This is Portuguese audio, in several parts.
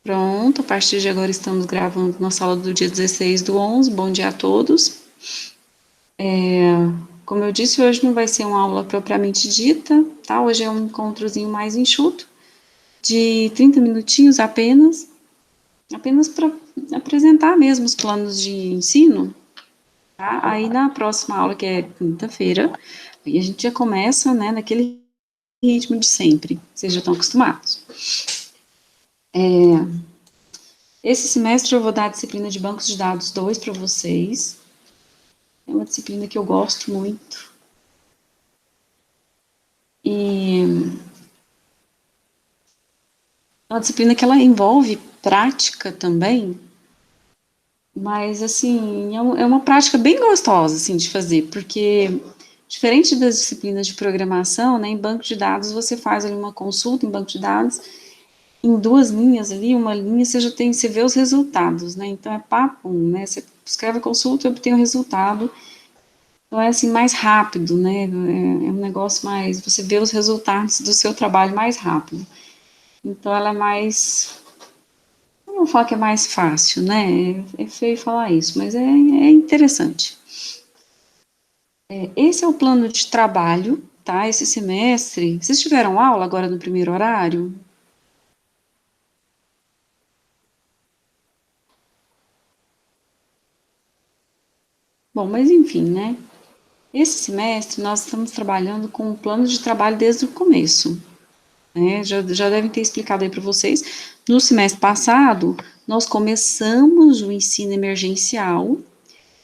Pronto, a partir de agora estamos gravando na sala do dia 16/11. Bom dia a todos. Como eu disse, hoje não vai ser uma aula propriamente dita, tá? Hoje é um encontrozinho mais enxuto, de 30 minutinhos apenas para apresentar mesmo os planos de ensino, tá? Aí na próxima aula, que é quinta-feira, aí a gente já começa, né, naquele ritmo de sempre, vocês já estão acostumados. Esse semestre eu vou dar a disciplina de bancos de dados 2 para vocês. É uma disciplina que eu gosto muito. E é uma disciplina que ela envolve prática também, mas, assim, é uma prática bem gostosa, assim, de fazer, porque diferente das disciplinas de programação, né, em banco de dados você faz ali uma consulta em banco de dados, em 2 linhas ali, uma linha você vê os resultados, né, então é papo, né, você escreve a consulta e obtém o resultado. Então é assim mais rápido, né? É um negócio mais. Você vê os resultados do seu trabalho mais rápido. Então ela é mais. Eu não vou falar que é mais fácil, né? É feio falar isso, mas é interessante. Esse é o plano de trabalho, tá? Esse semestre. Vocês tiveram aula agora no primeiro horário? Bom, mas enfim, né? Esse semestre nós estamos trabalhando com o plano de trabalho desde o começo. Né? Já devem ter explicado aí para vocês. No semestre passado, nós começamos o ensino emergencial,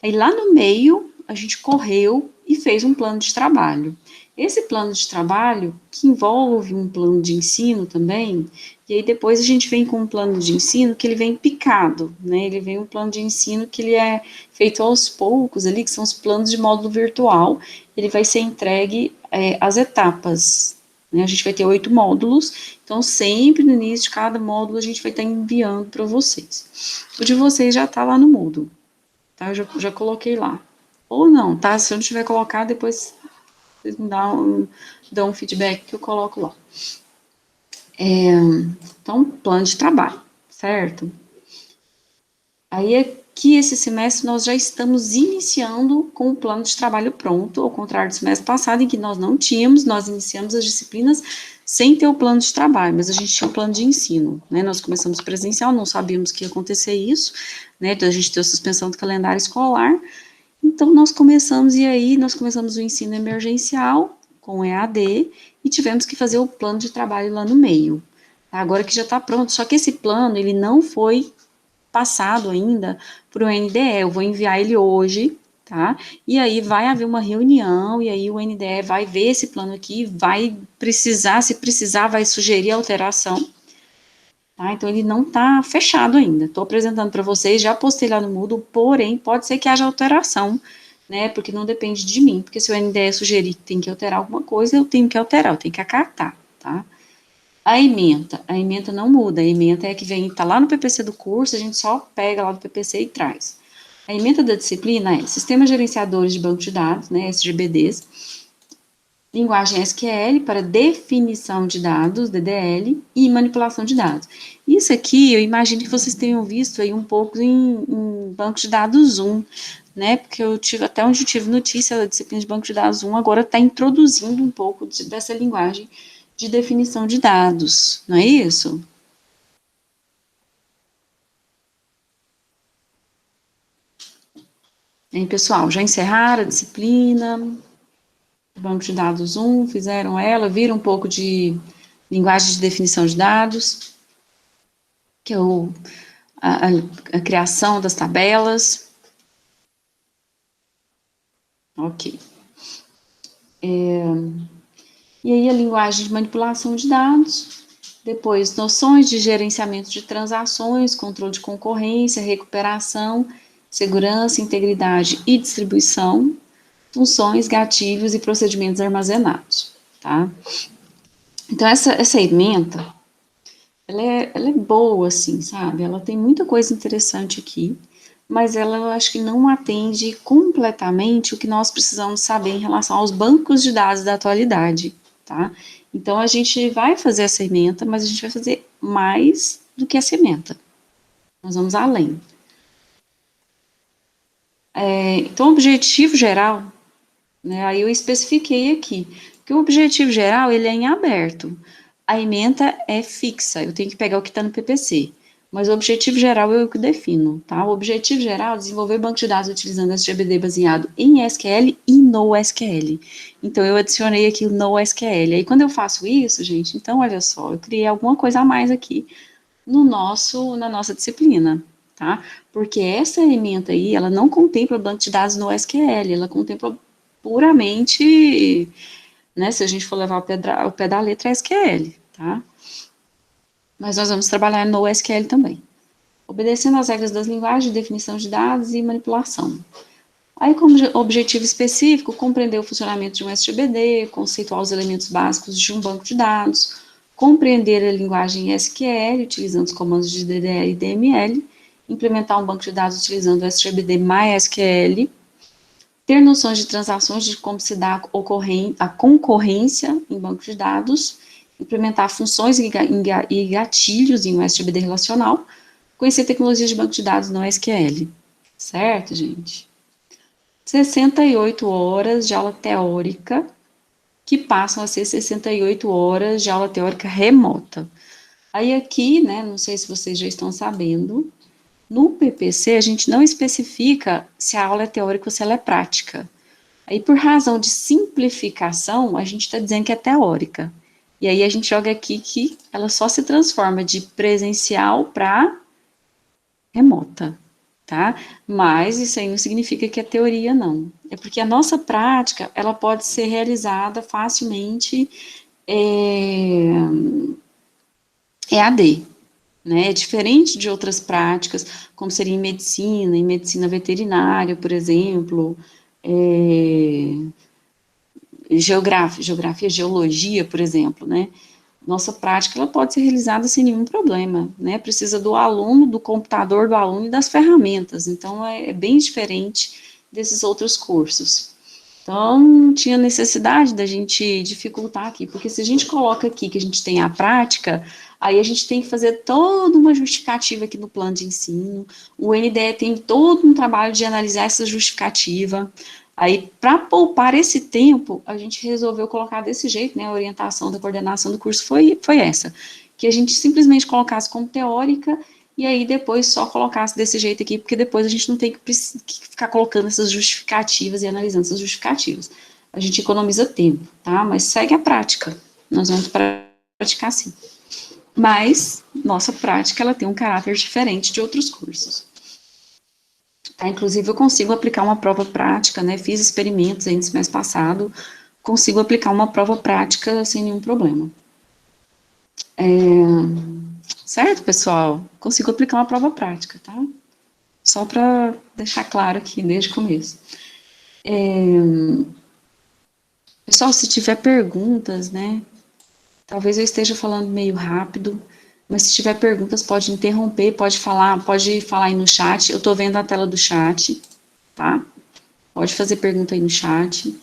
aí lá no meio, a gente correu e fez um plano de trabalho. Esse plano de trabalho, que envolve um plano de ensino também, e aí depois a gente vem com um plano de ensino que ele vem picado, né? Ele vem um plano de ensino que ele é feito aos poucos ali, que são os planos de módulo virtual, ele vai ser entregue às etapas, né? A gente vai ter 8 módulos, então sempre no início de cada módulo a gente vai estar enviando para vocês. O de vocês já está lá no Moodle, tá? Eu já coloquei lá. Ou não, tá? Se eu não tiver colocado, depois vocês me dão um feedback que eu coloco lá. Então, plano de trabalho, certo? Aí aqui esse semestre nós já estamos iniciando com o plano de trabalho pronto, ao contrário do semestre passado, em que nós não tínhamos, nós iniciamos as disciplinas sem ter o plano de trabalho, mas a gente tinha um plano de ensino, né? Nós começamos presencial, não sabíamos que ia acontecer isso, né? Então a gente teve a suspensão do calendário escolar. Então, nós começamos o ensino emergencial com EAD e tivemos que fazer o plano de trabalho lá no meio. Agora que já está pronto, só que esse plano, ele não foi passado ainda para o NDE, eu vou enviar ele hoje, tá? E aí vai haver uma reunião, e aí o NDE vai ver esse plano aqui, vai precisar, se precisar, vai sugerir alteração, tá? Então ele não está fechado ainda. Estou apresentando para vocês, já postei lá no Moodle, porém pode ser que haja alteração, né? Porque não depende de mim, porque se o NDE sugerir que tem que alterar alguma coisa, eu tenho que alterar, eu tenho que acatar, tá? A ementa não muda, a ementa é que vem, tá lá no PPC do curso, a gente só pega lá do PPC e traz. A ementa da disciplina é Sistemas Gerenciadores de Banco de Dados, né, SGBDs, linguagem SQL para definição de dados, DDL, e manipulação de dados. Isso aqui, eu imagino que vocês tenham visto aí um pouco em banco de dados 1, né, porque até onde eu tive notícia da disciplina de banco de dados 1, agora está introduzindo um pouco dessa linguagem de definição de dados, não é isso? E aí, pessoal, já encerraram a disciplina, banco de dados 1, fizeram ela, viram um pouco de linguagem de definição de dados, que é a, a, a criação das tabelas. Ok. E aí a linguagem de manipulação de dados, depois noções de gerenciamento de transações, controle de concorrência, recuperação, segurança, integridade e distribuição, funções, gatilhos e procedimentos armazenados, tá? Então essa ementa, ela é boa, assim, sabe? Ela tem muita coisa interessante aqui, mas ela eu acho que não atende completamente o que nós precisamos saber em relação aos bancos de dados da atualidade, tá? Então a gente vai fazer essa ementa, mas a gente vai fazer mais do que a Sementa. Nós vamos além. Então, o objetivo geral, né, aí eu especifiquei aqui, que o objetivo geral, ele é em aberto. A ementa é fixa, eu tenho que pegar o que está no PPC. Mas o objetivo geral eu que defino, tá? O objetivo geral é desenvolver banco de dados utilizando SGBD baseado em SQL e NoSQL. Então, eu adicionei aqui o NoSQL. Aí, quando eu faço isso, gente, então, olha só, eu criei alguma coisa a mais aqui na nossa disciplina, tá? Porque essa ementa aí, ela não contempla banco de dados no SQL, ela contempla puramente, né, se a gente for levar ao pé da letra, SQL, tá? Mas nós vamos trabalhar no SQL também, obedecendo às regras das linguagens de definição de dados e manipulação. Aí, como objetivo específico, compreender o funcionamento de um SGBD, conceituar os elementos básicos de um banco de dados, compreender a linguagem SQL, utilizando os comandos de DDL e DML, implementar um banco de dados utilizando o SGBD MySQL, ter noções de transações, de como se dá a concorrência em banco de dados, implementar funções e gatilhos em um SGBD relacional, conhecer tecnologias de banco de dados no SQL. Certo, gente? 68 horas de aula teórica, que passam a ser 68 horas de aula teórica remota. Aí aqui, né, não sei se vocês já estão sabendo, no PPC a gente não especifica se a aula é teórica ou se ela é prática. Aí, por razão de simplificação, a gente está dizendo que é teórica. E aí a gente joga aqui que ela só se transforma de presencial para remota, tá? Mas isso aí não significa que é teoria, não. É porque a nossa prática, ela pode ser realizada facilmente EAD, né? É diferente de outras práticas, como seria em medicina veterinária, por exemplo, geografia, geologia, por exemplo, né? Nossa prática ela pode ser realizada sem nenhum problema, né? Precisa do aluno, do computador do aluno e das ferramentas. Então é bem diferente desses outros cursos. Então tinha necessidade da gente dificultar aqui, porque se a gente coloca aqui que a gente tem a prática, aí a gente tem que fazer toda uma justificativa aqui no plano de ensino. O NDE tem todo um trabalho de analisar essa justificativa. Aí, para poupar esse tempo, a gente resolveu colocar desse jeito, né? A orientação da coordenação do curso foi essa, que a gente simplesmente colocasse como teórica e aí depois só colocasse desse jeito aqui, porque depois a gente não tem que ficar colocando essas justificativas e analisando essas justificativas. A gente economiza tempo, tá? Mas segue a prática. Nós vamos praticar sim. Mas nossa prática ela tem um caráter diferente de outros cursos. Tá? Inclusive, eu consigo aplicar uma prova prática, né? Fiz experimentos aí no semestre passado, consigo aplicar uma prova prática sem nenhum problema. Certo, pessoal? Consigo aplicar uma prova prática, tá? Só para deixar claro aqui desde o começo. Pessoal, se tiver perguntas, né? Talvez eu esteja falando meio rápido, mas se tiver perguntas, pode interromper, pode falar aí no chat. Eu estou vendo a tela do chat, tá? Pode fazer pergunta aí no chat.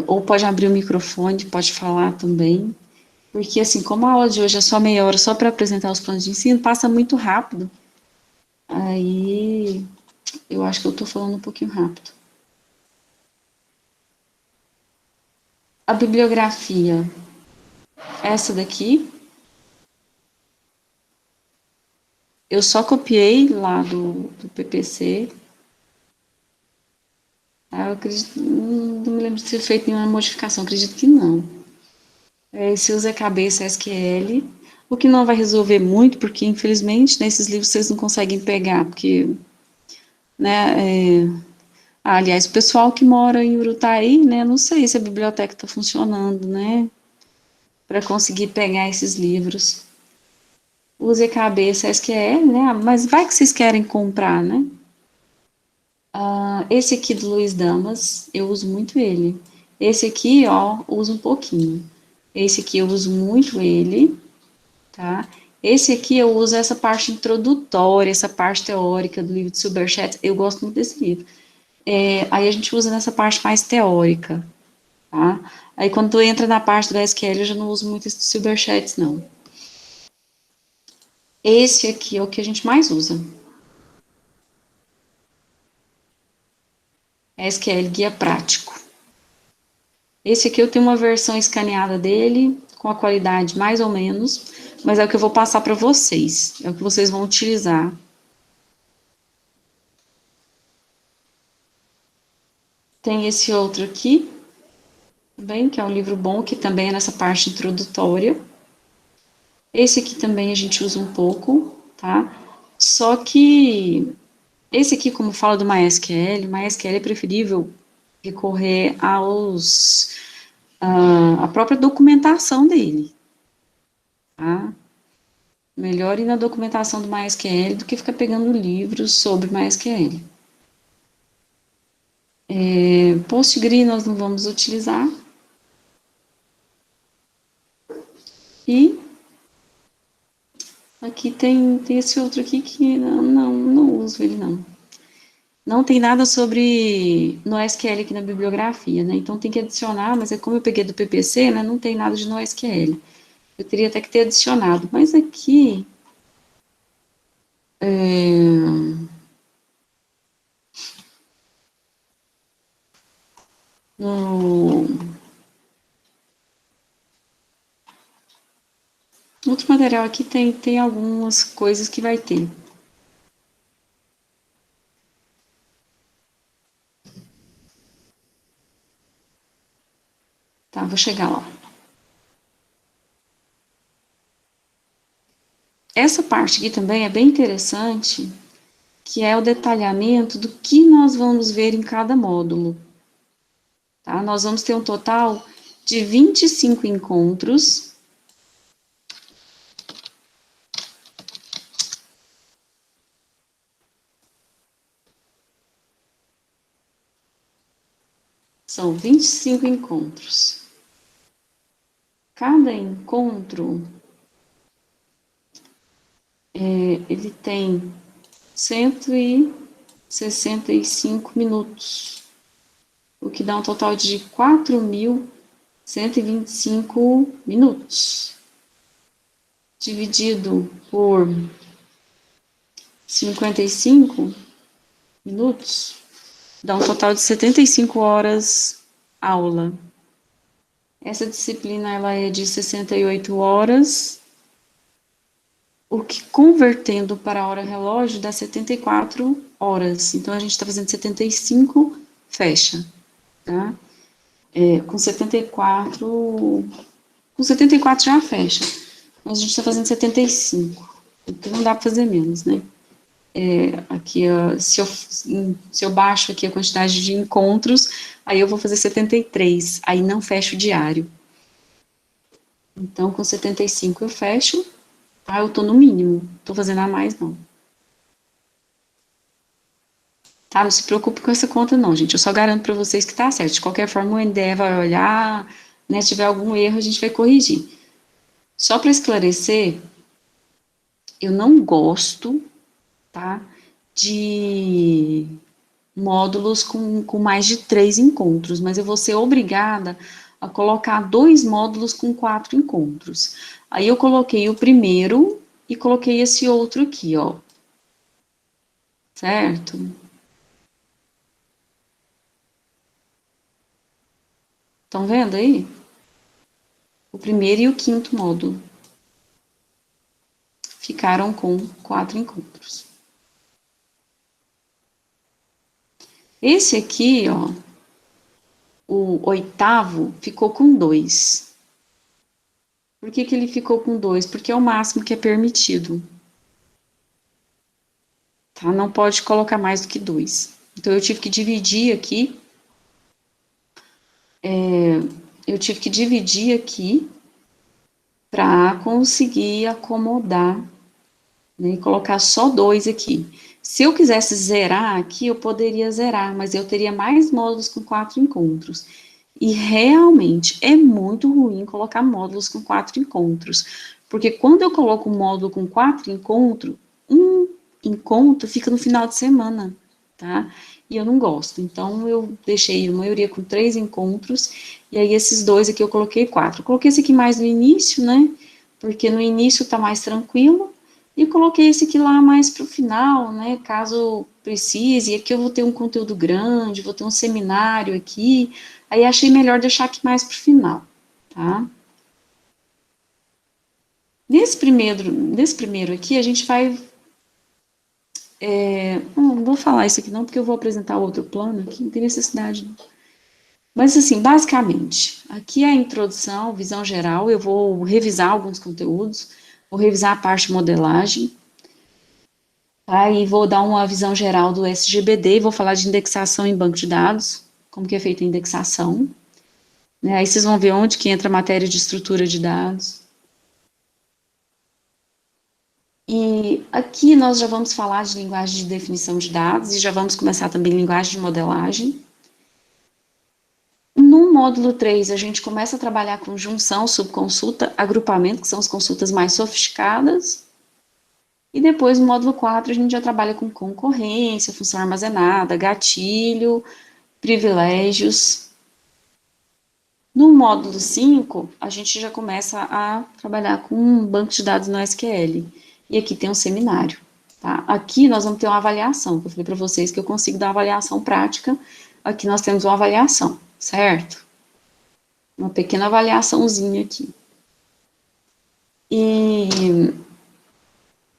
Ou pode abrir o microfone, pode falar também. Porque, assim, como a aula de hoje é só meia hora, só para apresentar os planos de ensino, passa muito rápido. Aí, eu acho que eu estou falando um pouquinho rápido. A bibliografia, essa daqui, eu só copiei lá do PPC. Eu acredito, não me lembro de ter feito nenhuma modificação, acredito que não. Se usa cabeça SQL, o que não vai resolver muito, porque infelizmente nesses livros vocês não conseguem pegar, porque, né, aliás, o pessoal que mora em Urutaí, né, não sei se a biblioteca está funcionando, né, para conseguir pegar esses livros. Use cabeça SQL, né, mas vai que vocês querem comprar, né. Esse aqui do Luiz Damas, eu uso muito ele. Esse aqui, ó, uso um pouquinho. Esse aqui eu uso muito ele, tá? Esse aqui eu uso essa parte introdutória, essa parte teórica do livro de Silberschatz, eu gosto muito desse livro. Aí a gente usa nessa parte mais teórica, tá? Aí quando tu entra na parte do SQL, eu já não uso muito esse do Silberschatz, não. Esse aqui é o que a gente mais usa. SQL Guia Prático. Esse aqui eu tenho uma versão escaneada dele, com a qualidade mais ou menos, mas é o que eu vou passar para vocês, é o que vocês vão utilizar. Tem esse outro aqui, também, que é um livro bom, que também é nessa parte introdutória. Esse aqui também a gente usa um pouco, tá? Só que esse aqui, como fala do MySQL é preferível recorrer a própria documentação dele, tá? Melhor ir na documentação do MySQL do que ficar pegando livros sobre MySQL. Postgre nós não vamos utilizar. E aqui tem esse outro aqui que não uso ele não. Não tem nada sobre NoSQL aqui na bibliografia, né? Então tem que adicionar, mas é como eu peguei do PPC, né? Não tem nada de NoSQL. Eu teria até que ter adicionado, mas aqui no outro material aqui tem algumas coisas que vai ter. Tá, vou chegar lá. Essa parte aqui também é bem interessante, que é o detalhamento do que nós vamos ver em cada módulo. Tá? Nós vamos ter um total de 25 encontros. São 25 encontros. Cada encontro, ele tem 165 minutos, o que dá um total de 4.125 minutos, dividido por 55 minutos, dá um total de 75 horas aula. Essa disciplina ela é de 68 horas, o que convertendo para a hora relógio dá 74 horas. Então a gente está fazendo 75, fecha, tá? Com 74 já fecha. Mas a gente está fazendo 75, então não dá para fazer menos, né? Aqui, se eu baixo aqui a quantidade de encontros, aí eu vou fazer 73, aí não fecho o diário. Então, com 75 eu fecho, tá? Eu tô no mínimo, tô fazendo a mais não. Tá? Não se preocupe com essa conta não, gente, eu só garanto para vocês que tá certo. De qualquer forma, o NDE vai olhar, né? Se tiver algum erro, a gente vai corrigir. Só para esclarecer, eu não gosto, tá? De módulos com mais de 3 encontros, mas eu vou ser obrigada a colocar 2 módulos com 4 encontros. Aí eu coloquei o primeiro e coloquei esse outro aqui, ó. Certo? Estão vendo aí? O primeiro e o quinto módulo ficaram com 4 encontros. Esse aqui, ó, o oitavo, ficou com 2. Por que ele ficou com 2? Porque é o máximo que é permitido. Tá? Não pode colocar mais do que 2. Então, eu tive que dividir aqui. Para conseguir acomodar, né, e colocar só 2 aqui. Se eu quisesse zerar aqui, eu poderia zerar, mas eu teria mais módulos com 4 encontros. E realmente é muito ruim colocar módulos com 4 encontros, porque quando eu coloco um módulo com 4 encontros, um encontro fica no final de semana, tá? E eu não gosto, então eu deixei a maioria com 3 encontros, e aí esses 2 aqui eu coloquei 4. Eu coloquei esse aqui mais no início, né? Porque no início tá mais tranquilo, E coloquei esse aqui lá mais para o final, né, caso precise, e aqui eu vou ter um conteúdo grande, vou ter um seminário aqui, aí achei melhor deixar aqui mais para o final, tá? Nesse primeiro aqui, a gente vai... não vou falar isso aqui não, porque eu vou apresentar outro plano aqui, não tem necessidade. Mas, assim, basicamente, aqui é a introdução, visão geral, eu vou revisar alguns conteúdos, vou revisar a parte de modelagem, tá? E vou dar uma visão geral do SGBD, vou falar de indexação em banco de dados, como que é feita a indexação, né? Aí vocês vão ver onde que entra a matéria de estrutura de dados. E aqui nós já vamos falar de linguagem de definição de dados e já vamos começar também linguagem de modelagem. No módulo 3, a gente começa a trabalhar com junção, subconsulta, agrupamento, que são as consultas mais sofisticadas. E depois, no módulo 4, a gente já trabalha com concorrência, função armazenada, gatilho, privilégios. No módulo 5, a gente já começa a trabalhar com um banco de dados no SQL. E aqui tem um seminário. Tá? Aqui nós vamos ter uma avaliação, que eu falei para vocês que eu consigo dar uma avaliação prática. Aqui nós temos uma avaliação, certo? Uma pequena avaliaçãozinha aqui. E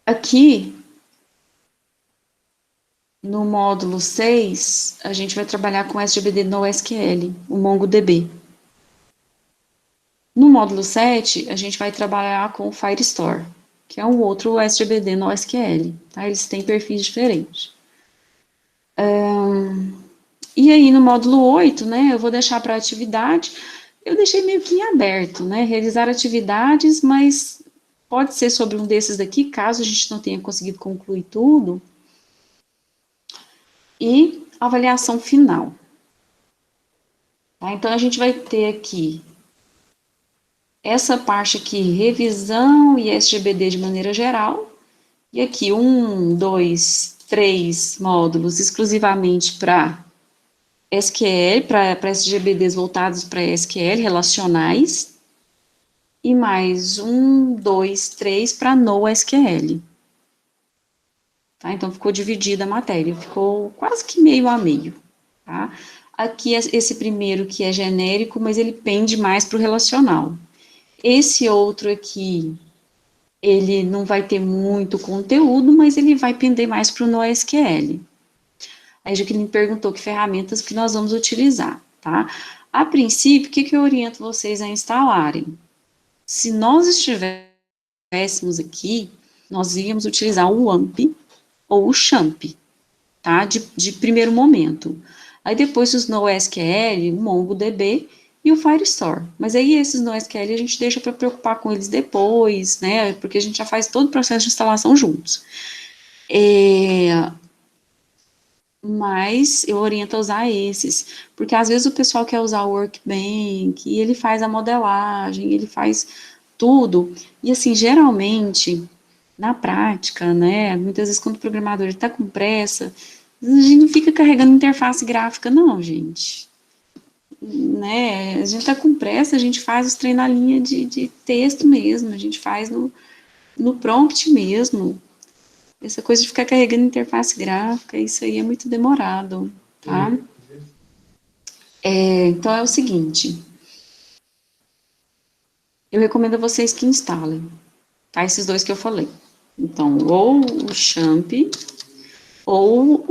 aqui, no módulo 6, a gente vai trabalhar com SGBD no SQL, o MongoDB. No módulo 7, a gente vai trabalhar com o Firestore, que é um outro SGBD no SQL, tá? Eles têm perfis diferentes. E aí, no módulo 8, né, eu vou deixar para atividade, eu deixei meio que em aberto, né, realizar atividades, mas pode ser sobre um desses daqui, caso a gente não tenha conseguido concluir tudo, e avaliação final. Tá? Então, a gente vai ter aqui essa parte aqui, revisão e SGBD de maneira geral, e aqui 1, 2, 3 módulos exclusivamente para SQL, para SGBDs voltados para SQL, relacionais, e mais 1, 2, 3 para NoSQL. Tá? Então, ficou dividida a matéria, ficou quase que meio a meio. Tá? Aqui, esse primeiro que é genérico, mas ele pende mais para o relacional. Esse outro aqui, ele não vai ter muito conteúdo, mas ele vai pender mais para o NoSQL. Aí, Jaqueline perguntou que ferramentas que nós vamos utilizar, tá? A princípio, o que eu oriento vocês a instalarem? Se nós estivéssemos aqui, nós íamos utilizar o AMP ou o XAMPP, tá? De primeiro momento. Aí depois os NoSQL, o MongoDB e o Firestore. Mas aí esses NoSQL a gente deixa para preocupar com eles depois, né? Porque a gente já faz todo o processo de instalação juntos. Mas eu oriento a usar esses, porque às vezes o pessoal quer usar o Workbench, e ele faz a modelagem, ele faz tudo, e assim, geralmente, na prática, né, muitas vezes quando o programador está com pressa, a gente não fica carregando interface gráfica, não, gente, né, a gente está com pressa, a gente faz os treinos na linha de texto mesmo, a gente faz no prompt mesmo. Essa coisa de ficar carregando interface gráfica, isso aí é muito demorado, tá? Então é o seguinte, eu recomendo a vocês que instalem, tá? Esses dois que eu falei. Então, ou o XAMPP ou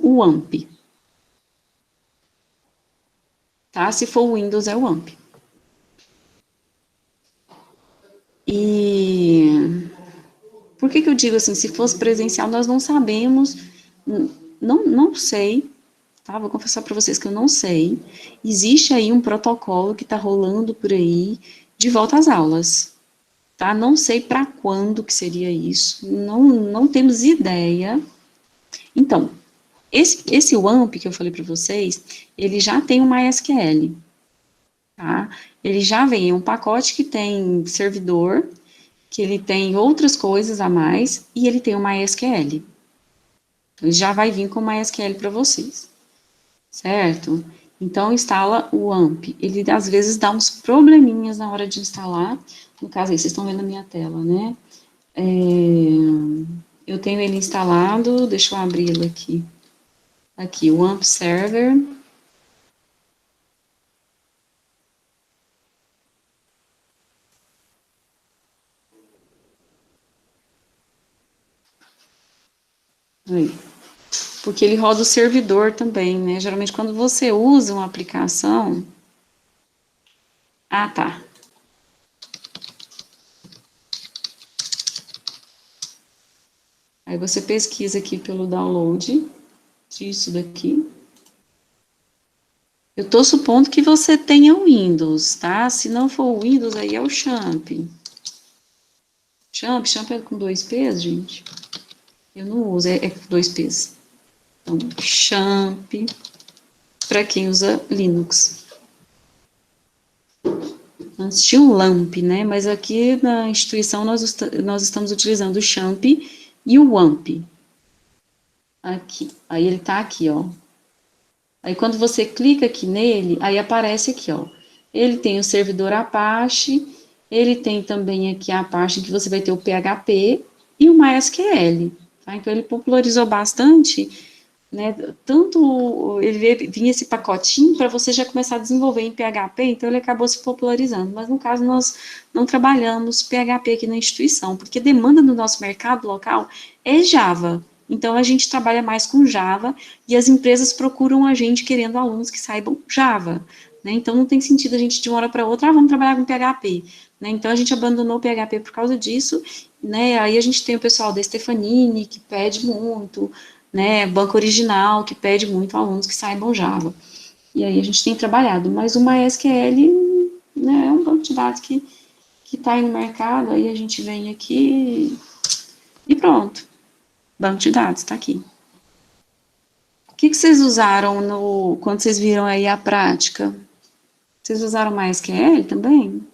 o AMP, tá? Se for o Windows, é o AMP. E por que eu digo assim, se fosse presencial, nós não sabemos, não sei, tá? Vou confessar para vocês que eu não sei. Existe aí um protocolo que está rolando por aí de volta às aulas, tá? Não sei para quando que seria isso, não temos ideia. Então, esse WAMP que eu falei para vocês, ele já tem um MySQL, tá? Ele já vem em um pacote que tem servidor, que ele tem outras coisas a mais, e ele tem o MySQL. Ele já vai vir com o MySQL para vocês, certo? Então, instala o AMP. Ele, às vezes, dá uns probleminhas na hora de instalar. No caso aí, vocês estão vendo a minha tela, né? Eu tenho ele instalado, deixa eu abri-lo aqui. Aqui, o AMP Server. Aí. Porque ele roda o servidor também, né? Geralmente, quando você usa uma aplicação... Ah, tá. Aí você pesquisa aqui pelo download disso daqui. Eu estou supondo que você tenha o Windows, tá? Se não for o Windows, aí é o Champ. Champ é com 2 P's, gente? Eu não uso, é com 2 P's. Então, Champ, para quem usa Linux. Antes tinha o LAMP, né? Mas aqui na instituição nós estamos utilizando o Champ e o WAMP. Aqui. Aí ele tá aqui, ó. Aí quando você clica aqui nele, aí aparece aqui, ó. Ele tem o servidor Apache, ele tem também aqui a parte que você vai ter o PHP e o MySQL, tá? Então ele popularizou bastante, né? Tanto ele vinha esse pacotinho para você já começar a desenvolver em PHP, então ele acabou se popularizando. Mas no caso nós não trabalhamos PHP aqui na instituição, porque a demanda no nosso mercado local é Java. Então a gente trabalha mais com Java e as empresas procuram a gente querendo alunos que saibam Java, né? Então não tem sentido a gente de uma hora para outra, vamos trabalhar com PHP, né? Então a gente abandonou o PHP por causa disso, né? Aí a gente tem o pessoal da Stefanini que pede muito, né? Banco Original que pede muito alunos que saibam Java. E aí a gente tem trabalhado, mas o MySQL, né, é um banco de dados que está aí no mercado, aí a gente vem aqui e pronto. Banco de dados, está aqui. O que vocês usaram quando vocês viram aí a prática? Vocês usaram MySQL também?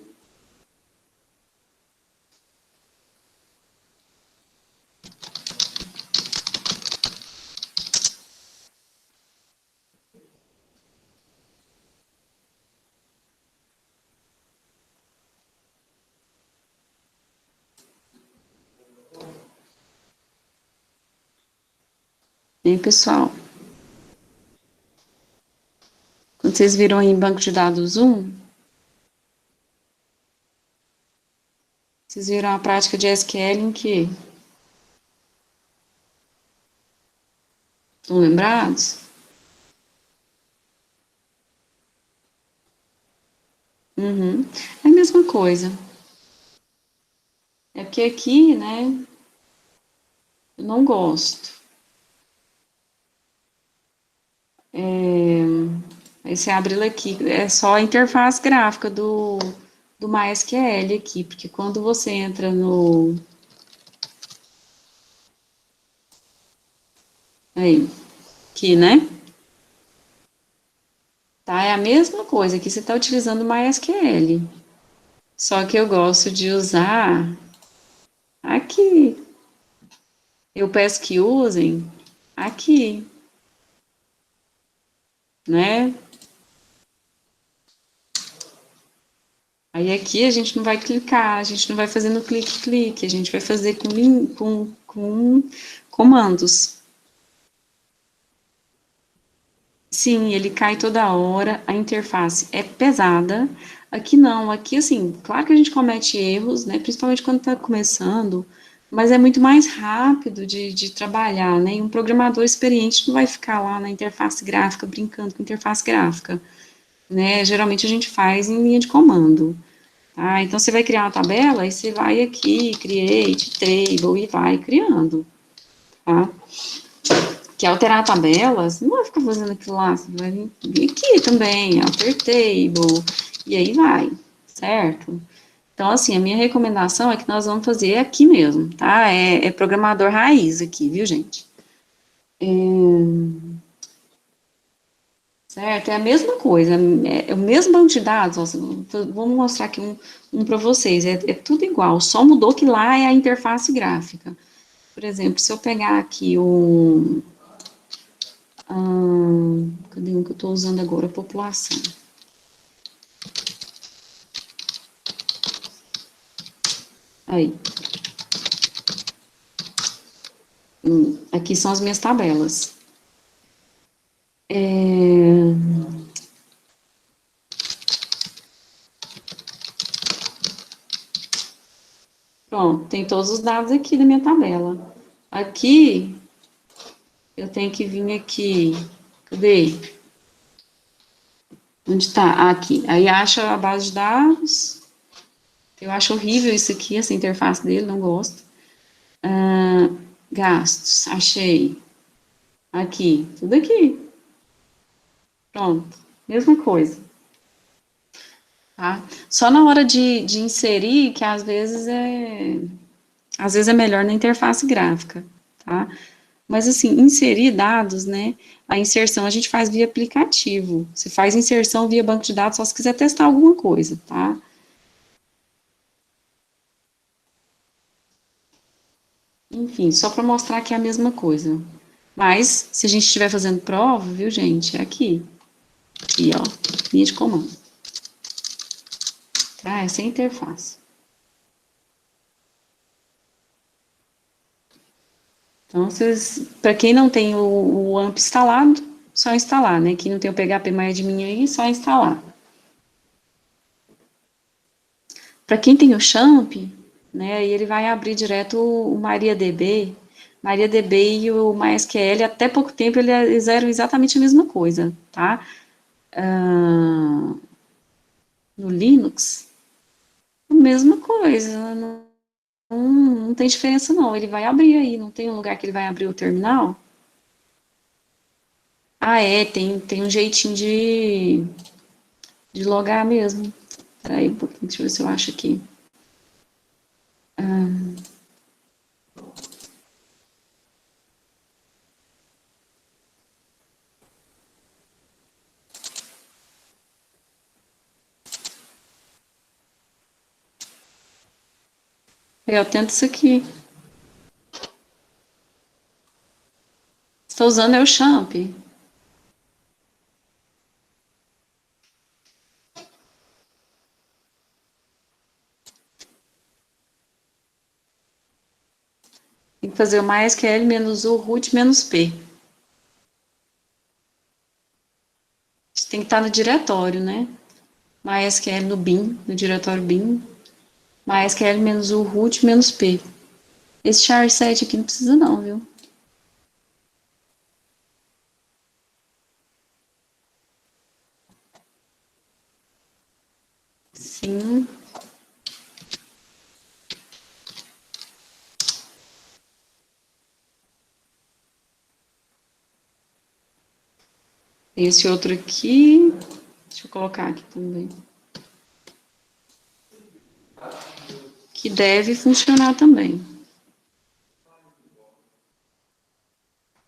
E aí, pessoal? Quando vocês viram aí em banco de dados 1, vocês viram a prática de SQL em que? Estão lembrados? Uhum. É a mesma coisa. É porque aqui, né, eu não gosto. Aí você abre ele aqui, é só a interface gráfica do MySQL aqui, porque quando você entra no... Aí, aqui, né? Tá, é a mesma coisa, aqui você está utilizando o MySQL. Só que eu gosto de usar aqui. Eu peço que usem aqui, né? Aí aqui a gente não vai clicar, a gente não vai fazer no clique-clique, a gente vai fazer com comandos. Sim, ele cai toda hora, a interface é pesada. Aqui não, aqui assim, claro que a gente comete erros, né? Principalmente quando está começando, mas é muito mais rápido de trabalhar, né? E um programador experiente não vai ficar lá na interface gráfica brincando com interface gráfica, né? Geralmente a gente faz em linha de comando, tá? Então você vai criar uma tabela e você vai aqui, create table e vai criando, tá? Que alterar tabelas, não vai ficar fazendo aquilo lá, você vai vir aqui também, alter table, e aí vai, certo? Então, assim, a minha recomendação é que nós vamos fazer aqui mesmo, tá? É programador raiz aqui, viu, gente? Certo? É a mesma coisa, é o mesmo banco de dados, ó, vamos mostrar aqui um para vocês, é tudo igual, só mudou que lá é a interface gráfica. Por exemplo, se eu pegar aqui o... cadê um que eu estou usando agora? População. Aí. Aqui são as minhas tabelas. É, pronto, tem todos os dados aqui da minha tabela. Aqui, eu tenho que vir aqui. Cadê? Onde está? Aqui. Aí acha a base de dados. Eu acho horrível isso aqui, essa interface dele, não gosto. Gastos, achei. Aqui, tudo aqui. Pronto, mesma coisa, tá? Só na hora de inserir, que às vezes é melhor na interface gráfica, tá? Mas assim, inserir dados, né? A inserção a gente faz via aplicativo. Você faz inserção via banco de dados só se quiser testar alguma coisa, tá? Enfim, só para mostrar que é a mesma coisa. Mas, se a gente estiver fazendo prova, viu, gente? É aqui. Aqui, ó. Linha de comando. Tá? Essa é a interface. Então, para quem não tem o AMP instalado, só instalar, né? Quem não tem o PHP MyAdmin aí, só instalar. Para quem tem o Champ, né? Aí ele vai abrir direto o MariaDB. MariaDB e o MySQL, até pouco tempo, eles eram exatamente a mesma coisa, tá? No Linux, a mesma coisa. Não tem diferença, não. Ele vai abrir aí. Não tem um lugar que ele vai abrir o terminal? Ah, é. Tem um jeitinho de logar mesmo. Peraí um pouquinho, deixa eu ver se eu acho aqui. Eu tento isso aqui. Estou usando é o Champ. Tem que fazer o MySQL menos o root menos P. Isso tem que estar no diretório, né? MySQL no bin, no diretório bin. MySQL menos o root menos P. Esse char7 aqui não precisa não, viu? Sim. Tem esse outro aqui. Deixa eu colocar aqui também. Que deve funcionar também.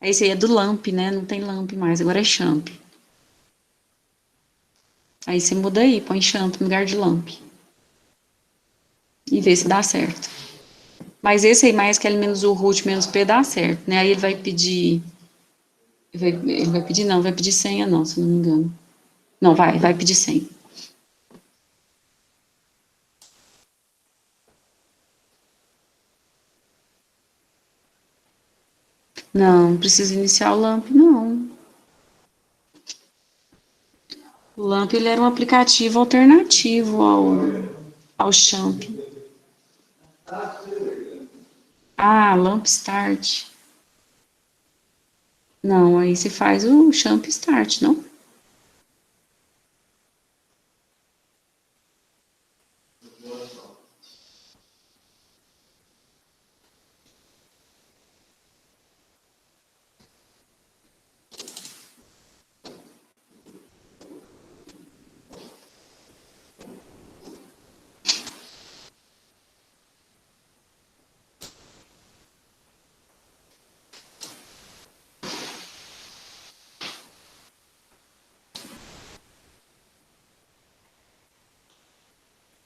Esse aí é do LAMP, né? Não tem LAMP mais, agora é Champ. Aí você muda aí, põe Champ no lugar de LAMP. E vê se dá certo. Mas esse aí, mais que L menos o root menos P, dá certo, né? Aí ele vai pedir. Ele vai pedir, não, vai pedir senha, não, se não me engano. Não, vai pedir senha. Não precisa iniciar o LAMP, não. O LAMP ele era um aplicativo alternativo ao Champ. Ah, LAMP Start. Não, aí você faz o Champ Start, não?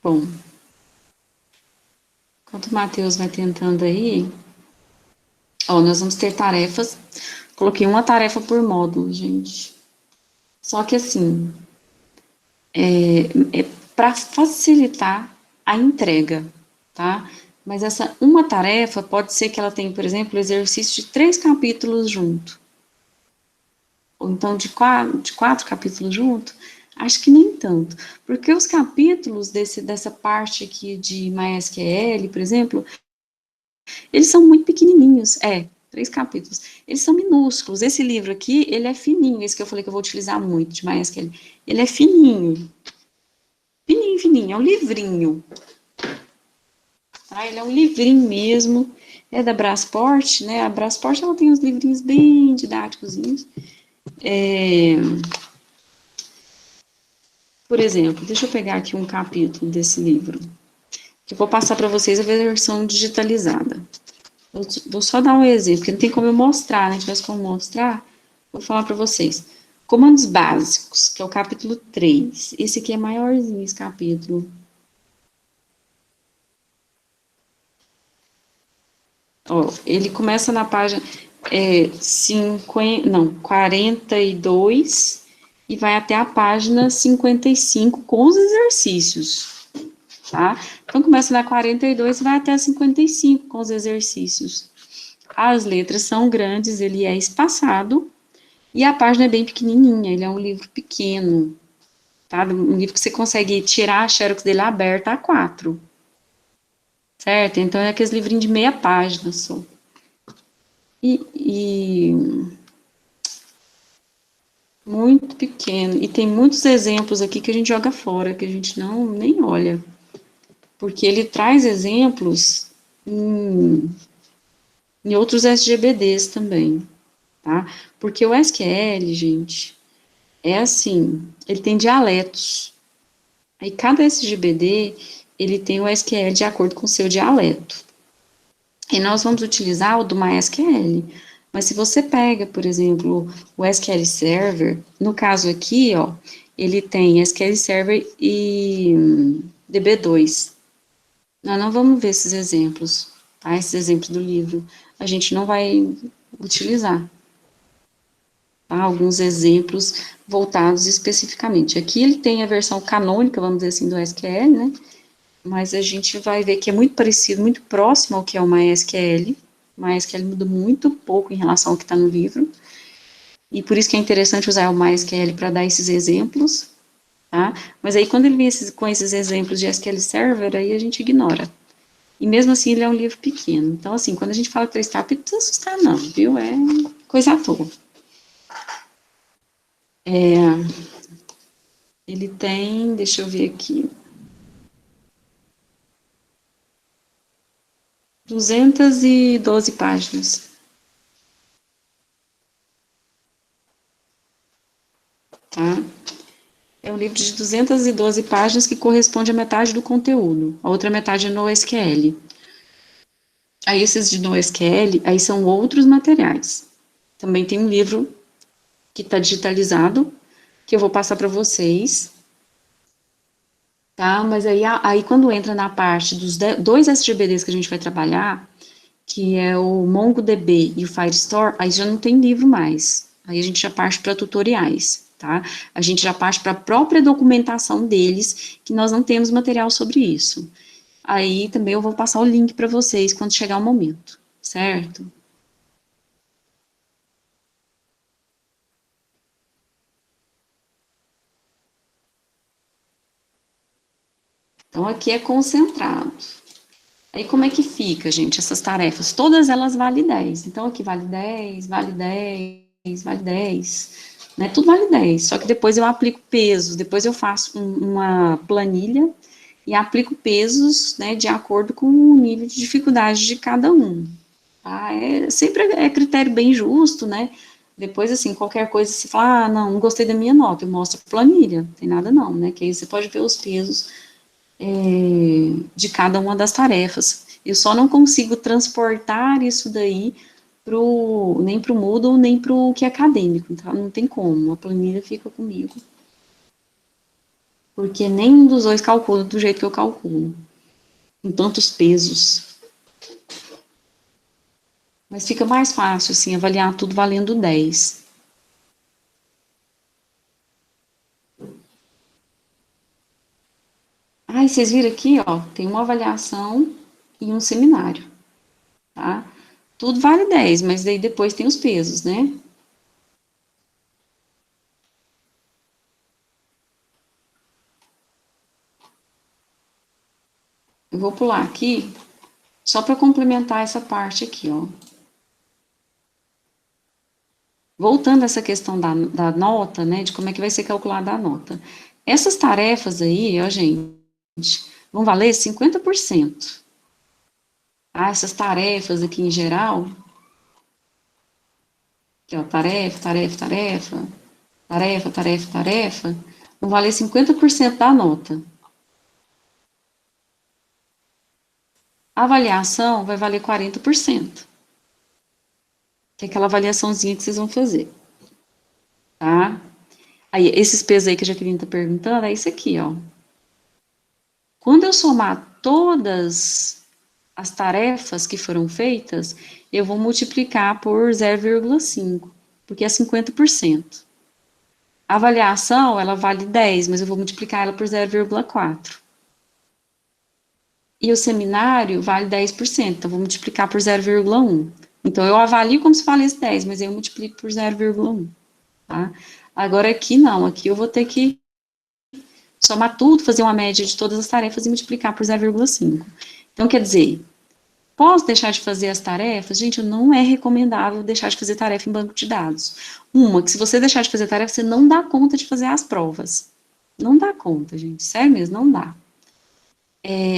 Bom, enquanto o Matheus vai tentando aí, ó, nós vamos ter tarefas. Coloquei uma tarefa por módulo, gente. Só que assim, é para facilitar a entrega, tá? Mas essa uma tarefa pode ser que ela tenha, por exemplo, exercício de 3 capítulos junto, ou então de quatro capítulos junto. Acho que nem tanto, porque os capítulos dessa parte aqui de MySQL, por exemplo, eles são muito pequenininhos, 3 capítulos. Eles são minúsculos. Esse livro aqui, ele é fininho, esse que eu falei que eu vou utilizar muito, de MySQL. Ele é fininho, fininho, fininho, é um livrinho, tá? Ele é um livrinho mesmo, é da Brasport, né? A Brasport, ela tem uns livrinhos bem didáticozinhos. Por exemplo, deixa eu pegar aqui um capítulo desse livro, que eu vou passar para vocês a versão digitalizada. Vou só dar um exemplo, porque não tem como eu mostrar, né? Se tivesse como mostrar, vou falar para vocês. Comandos básicos, que é o capítulo 3. Esse aqui é maiorzinho, esse capítulo. Ó, ele começa na página 42 e vai até a página 55 com os exercícios, tá? Então, começa na 42 e vai até a 55 com os exercícios. As letras são grandes, ele é espaçado, e a página é bem pequenininha, ele é um livro pequeno, tá? Um livro que você consegue tirar a xerox dele aberta A4, certo? Então, é aqueles livrinhos de meia página só. E muito pequeno. E tem muitos exemplos aqui que a gente joga fora, que a gente não nem olha. Porque ele traz exemplos em outros SGBDs também, tá? Porque o SQL, gente, é assim, ele tem dialetos. Aí cada SGBD, ele tem o SQL de acordo com o seu dialeto. E nós vamos utilizar o do MySQL. Mas se você pega, por exemplo, o SQL Server, no caso aqui, ó, ele tem SQL Server e DB2. Nós não vamos ver esses exemplos, tá? Esses exemplos do livro. A gente não vai utilizar, tá? Alguns exemplos voltados especificamente. Aqui ele tem a versão canônica, vamos dizer assim, do SQL, né? Mas a gente vai ver que é muito parecido, muito próximo ao que é o MySQL. O MySQL muda muito pouco em relação ao que está no livro. E por isso que é interessante usar o MySQL para dar esses exemplos, tá? Mas aí quando ele vem com esses exemplos de SQL Server, aí a gente ignora. E mesmo assim ele é um livro pequeno. Então, assim, quando a gente fala 3 capítulos, não precisa assustar não, viu? É coisa à toa. Ele tem, deixa eu ver aqui, 212 páginas, tá? É um livro de 212 páginas que corresponde à metade do conteúdo. A outra metade é no SQL. Aí esses de NoSQL, aí são outros materiais. Também tem um livro que está digitalizado, que eu vou passar para vocês, tá? Mas aí quando entra na parte dos dois SGBDs que a gente vai trabalhar, que é o MongoDB e o Firestore, aí já não tem livro mais. Aí a gente já parte para tutoriais, tá? A gente já parte para a própria documentação deles, que nós não temos material sobre isso. Aí também eu vou passar o link para vocês quando chegar o momento, certo? Então aqui é concentrado. Aí como é que fica, gente, essas tarefas? Todas elas vale 10. Então aqui vale 10, vale 10, vale 10, né? Tudo vale 10. Só que depois eu aplico pesos, depois eu faço uma planilha e aplico pesos, né, de acordo com o nível de dificuldade de cada um. Tá? Sempre é critério bem justo, né? Depois, assim, qualquer coisa, se fala, ah, não, não gostei da minha nota, eu mostro a planilha, não tem nada não, né? Que aí você pode ver os pesos de cada uma das tarefas. Eu só não consigo transportar isso daí nem para o Moodle, nem para o que é acadêmico, então não tem como, a planilha fica comigo, porque nenhum dos dois calcula do jeito que eu calculo, com tantos pesos. Mas fica mais fácil, assim, avaliar tudo valendo 10. Ah, e vocês viram aqui, ó, tem uma avaliação e um seminário, tá? Tudo vale 10, mas daí depois tem os pesos, né? Eu vou pular aqui, só para complementar essa parte aqui, ó. Voltando a essa questão da nota, né, de como é que vai ser calculada a nota. Essas tarefas aí, ó, gente, vão valer 50%. Ah, essas tarefas aqui em geral, que ó, tarefa, vão valer 50% da nota. A avaliação vai valer 40%, que é aquela avaliaçãozinha que vocês vão fazer, tá? Aí, esses pesos aí que a Jaqueline está perguntando, é isso aqui, ó. Quando eu somar todas as tarefas que foram feitas, eu vou multiplicar por 0,5, porque é 50%. A avaliação, ela vale 10, mas eu vou multiplicar ela por 0,4. E o seminário vale 10%, então eu vou multiplicar por 0,1. Então, eu avalio como se valesse 10, mas eu multiplico por 0,1, tá? Agora, aqui não, aqui eu vou ter que somar tudo, fazer uma média de todas as tarefas e multiplicar por 0,5. Então, quer dizer, posso deixar de fazer as tarefas? Gente, não é recomendável deixar de fazer tarefa em banco de dados. Uma, que se você deixar de fazer tarefa, você não dá conta de fazer as provas. Não dá conta, gente. Sério mesmo, não dá.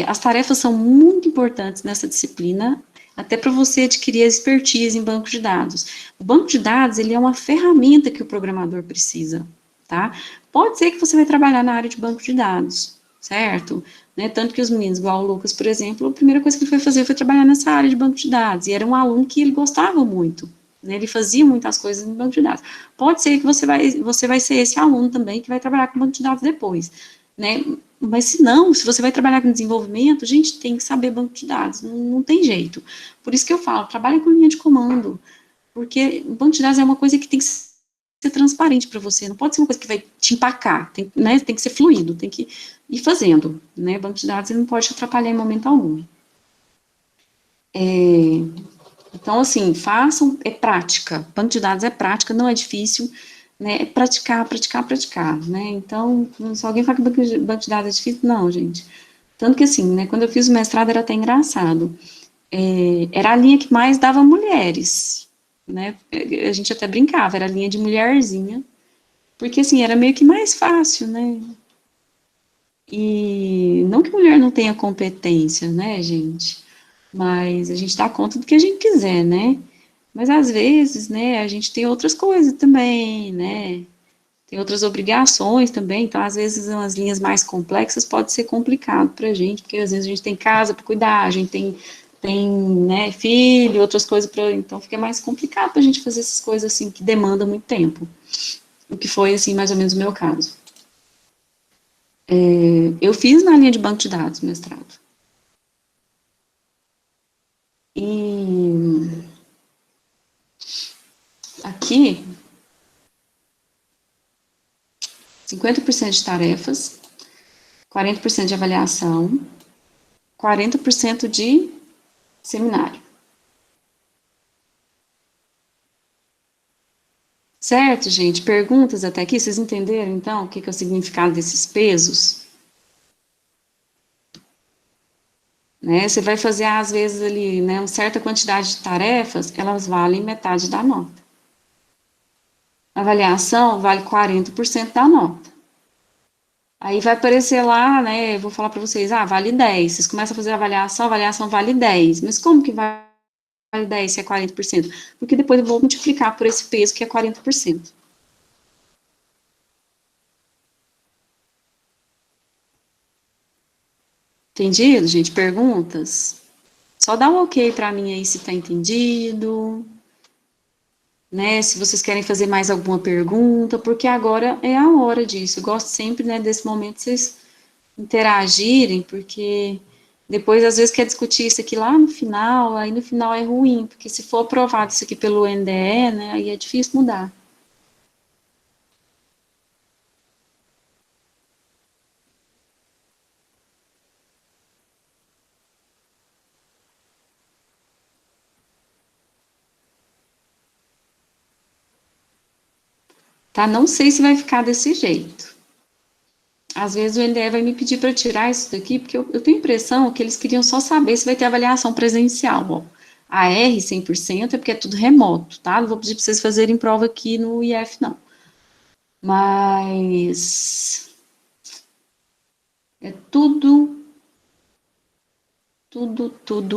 As tarefas são muito importantes nessa disciplina, até para você adquirir expertise em banco de dados. O banco de dados, ele é uma ferramenta que o programador precisa, tá? Pode ser que você vai trabalhar na área de banco de dados, certo? Né? Tanto que os meninos, igual o Lucas, por exemplo, a primeira coisa que ele foi fazer foi trabalhar nessa área de banco de dados, e era um aluno que ele gostava muito, né? Ele fazia muitas coisas no banco de dados. Pode ser que você vai ser esse aluno também que vai trabalhar com banco de dados depois, né? Mas se não, se você vai trabalhar com desenvolvimento, a gente tem que saber banco de dados, não tem jeito. Por isso que eu falo, trabalha com linha de comando, porque o banco de dados é uma coisa que tem que ser transparente para você, não pode ser uma coisa que vai te empacar, tem, né, tem que ser fluido, tem que ir fazendo, né, banco de dados ele não pode te atrapalhar em momento algum. Então, assim, façam, é prática, banco de dados é prática, não é difícil, né, é praticar, praticar, praticar, né, então, se alguém fala que banco de dados é difícil, não, gente, tanto que assim, né, quando eu fiz o mestrado era até engraçado, era a linha que mais dava mulheres, né, a gente até brincava, era a linha de mulherzinha, porque assim, era meio que mais fácil, né, e não que mulher não tenha competência, né, gente, mas a gente dá conta do que a gente quiser, né, mas às vezes, né, a gente tem outras coisas também, né, tem outras obrigações também, então às vezes umas linhas mais complexas pode ser complicado para a gente, porque às vezes a gente tem casa para cuidar, a gente tem, né, filho, outras coisas para, então fica mais complicado para a gente fazer essas coisas assim que demandam muito tempo, o que foi assim mais ou menos o meu caso. Eu fiz na linha de banco de dados mestrado. E aqui, 50% de tarefas, 40% de avaliação, 40% de seminário. Certo, gente? Perguntas até aqui? Vocês entenderam, então, o que é o significado desses pesos? Né? Você vai fazer, às vezes, ali, né, uma certa quantidade de tarefas, elas valem metade da nota. A avaliação vale 40% da nota. Aí vai aparecer lá, né, eu vou falar para vocês, vale 10. Vocês começam a fazer a avaliação vale 10. Mas como que vale 10 se é 40%? Porque depois eu vou multiplicar por esse peso que é 40%. Entendido, gente? Perguntas? Só dá um ok para mim aí se tá entendido, né? Se vocês querem fazer mais alguma pergunta, porque agora é a hora disso. Eu gosto sempre, né, desse momento vocês interagirem, porque depois às vezes quer discutir isso aqui lá no final, aí no final é ruim, porque se for aprovado isso aqui pelo NDE, né, aí é difícil mudar. tá? Não sei se vai ficar desse jeito. Às vezes o NDE vai me pedir para tirar isso daqui, porque eu tenho a impressão que eles queriam só saber se vai ter avaliação presencial, ó. A R 100% é porque é tudo remoto, tá? Não vou pedir para vocês fazerem prova aqui no IF, não. Mas é tudo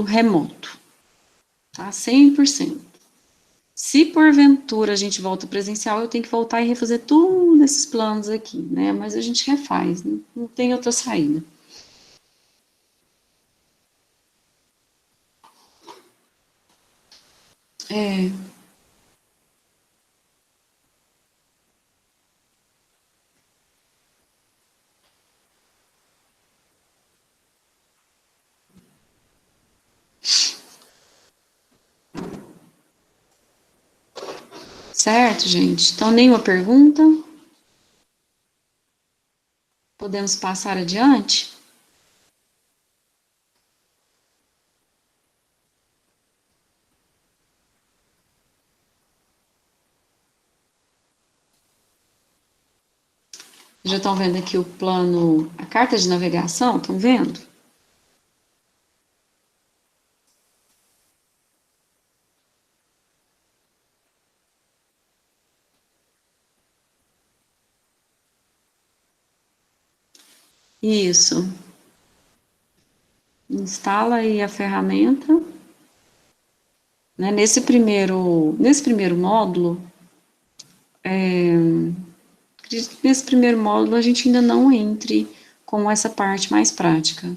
remoto, tá? 100%. Se porventura a gente volta presencial, eu tenho que voltar e refazer todos esses planos aqui, né? Mas a gente refaz, não tem outra saída. É, certo, gente? Então, nenhuma pergunta? Podemos passar adiante? Já estão vendo aqui o plano, a carta de navegação, estão vendo? Isso. Instala aí a ferramenta. Né? Nesse primeiro módulo, acredito que nesse primeiro módulo a gente ainda não entre com essa parte mais prática.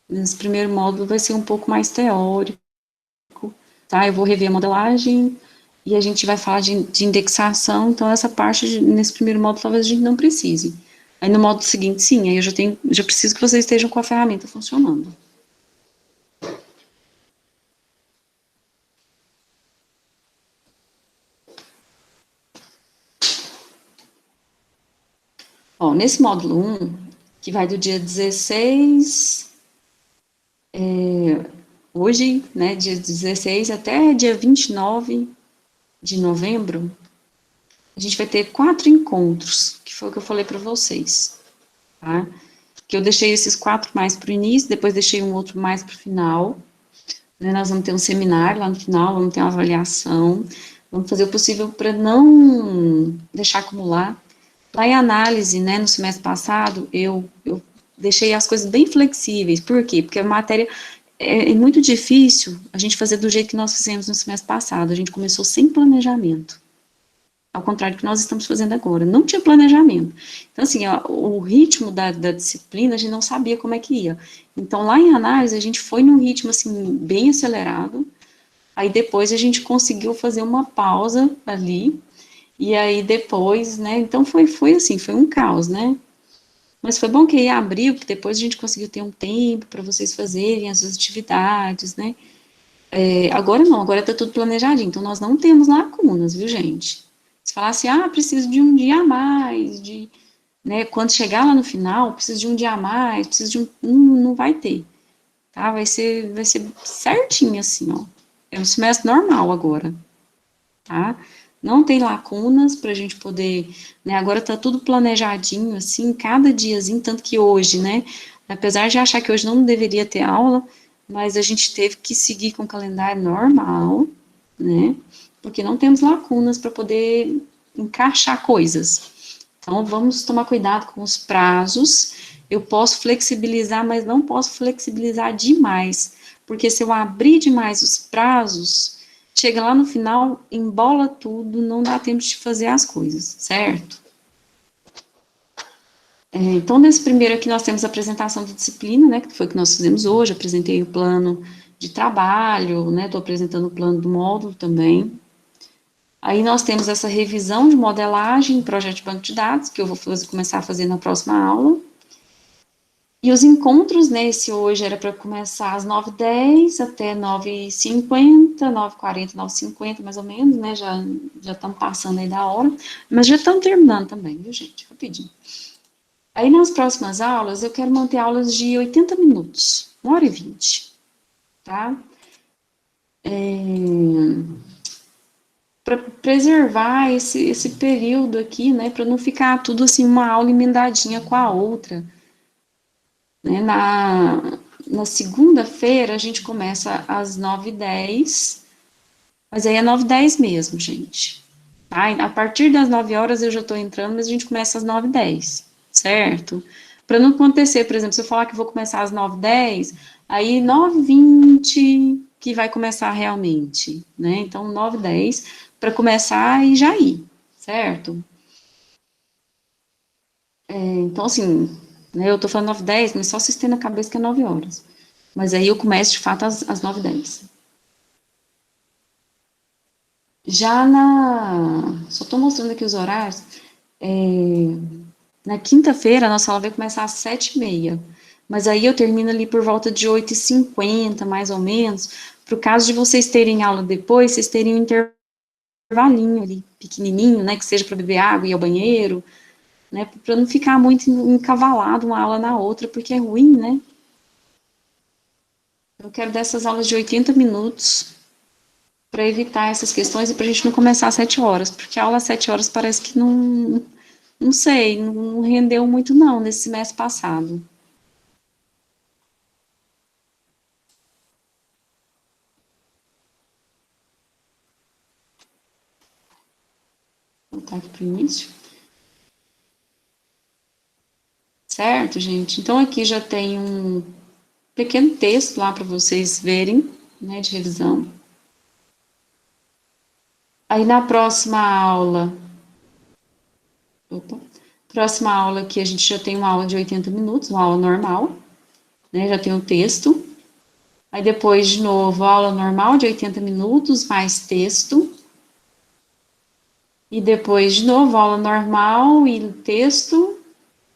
Nesse primeiro módulo vai ser um pouco mais teórico, tá? Eu vou rever a modelagem e a gente vai falar de indexação, então essa parte, nesse primeiro módulo, talvez a gente não precise. Aí no módulo seguinte, sim, aí eu já preciso que vocês estejam com a ferramenta funcionando. Ó, nesse módulo 1, que vai do dia 16, hoje, né, dia 16 até dia 29 de novembro, a gente vai ter 4 encontros, que foi o que eu falei para vocês, tá? Que eu deixei esses 4 mais para o início, depois deixei um outro mais para o final, né? Nós vamos ter um seminário lá no final, vamos ter uma avaliação, vamos fazer o possível para não deixar acumular. Lá em análise, né, no semestre passado, eu deixei as coisas bem flexíveis. Por quê? Porque a matéria é muito difícil a gente fazer do jeito que nós fizemos no semestre passado. A gente começou sem planejamento. Ao contrário do que nós estamos fazendo agora. Não tinha planejamento. Então, assim, ó, o ritmo da disciplina, a gente não sabia como é que ia. Então, lá em análise, a gente foi num ritmo, assim, bem acelerado. Aí, depois, a gente conseguiu fazer uma pausa ali. E aí, depois, né, então foi assim, foi um caos, né? Mas foi bom que aí abriu, que depois a gente conseguiu ter um tempo para vocês fazerem as suas atividades, né? Agora não, agora está tudo planejadinho, então nós não temos lacunas, viu, gente? Se falasse, preciso de um dia a mais, né, quando chegar lá no final, preciso de um dia a mais, preciso de um, não vai ter, tá? Vai ser certinho assim, ó. É um semestre normal agora, tá? Não tem lacunas para a gente poder, né? Agora tá tudo planejadinho, assim, cada diazinho, tanto que hoje, né? Apesar de achar que hoje não deveria ter aula, mas a gente teve que seguir com o calendário normal, né? Porque não temos lacunas para poder encaixar coisas. Então, vamos tomar cuidado com os prazos. Eu posso flexibilizar, mas não posso flexibilizar demais, porque se eu abrir demais os prazos, chega lá no final, embola tudo, não dá tempo de fazer as coisas, certo? Então, nesse primeiro aqui, nós temos a apresentação de disciplina, né, que foi o que nós fizemos hoje, apresentei o plano de trabalho, né, estou apresentando o plano do módulo também. Aí nós temos essa revisão de modelagem, projeto de banco de dados, que eu vou começar a fazer na próxima aula. E os encontros, né, esse hoje era para começar às 9h10 até 9h50, 9h40, 9h50, mais ou menos, né, já estamos passando aí da hora, mas já estamos terminando também, viu, gente, rapidinho. Aí nas próximas aulas, eu quero manter aulas de 80 minutos, 1h20, tá? preservar esse período aqui, né, para não ficar tudo assim, uma aula emendadinha com a outra. Né? Na segunda-feira, a gente começa às 9h10, mas aí é 9h10 mesmo, gente. Tá? A partir das 9 horas eu já estou entrando, mas a gente começa às 9h10, certo? Para não acontecer, por exemplo, se eu falar que vou começar às 9h10, aí 9h20 que vai começar realmente, né? Então, 9h10 para começar e já ir, certo? Então, assim, né, eu tô falando 9h10, mas só se tem na cabeça que é 9 horas. Mas aí eu começo, de fato, às 9h10. Já Só tô mostrando aqui os horários. É, na quinta-feira, a nossa aula vai começar às 7h30. Mas aí eu termino ali por volta de 8h50, mais ou menos. Pro caso de vocês terem aula depois, vocês terem um intervalinho ali, pequenininho, né? Que seja para beber água e ir ao banheiro, né? Para não ficar muito encavalado uma aula na outra, porque é ruim, né? Eu quero dessas aulas de 80 minutos para evitar essas questões e para a gente não começar às 7 horas, porque a aula às 7 horas parece que não sei, não rendeu muito não nesse semestre passado. Vou voltar aqui para o início. Certo, gente? Então aqui já tem um pequeno texto lá para vocês verem, né, de revisão. Aí na próxima aula, opa, próxima aula aqui a gente já tem uma aula de 80 minutos, uma aula normal, né, já tem o texto. Aí depois, de novo, aula normal de 80 minutos, mais texto. E depois, de novo, aula normal e texto.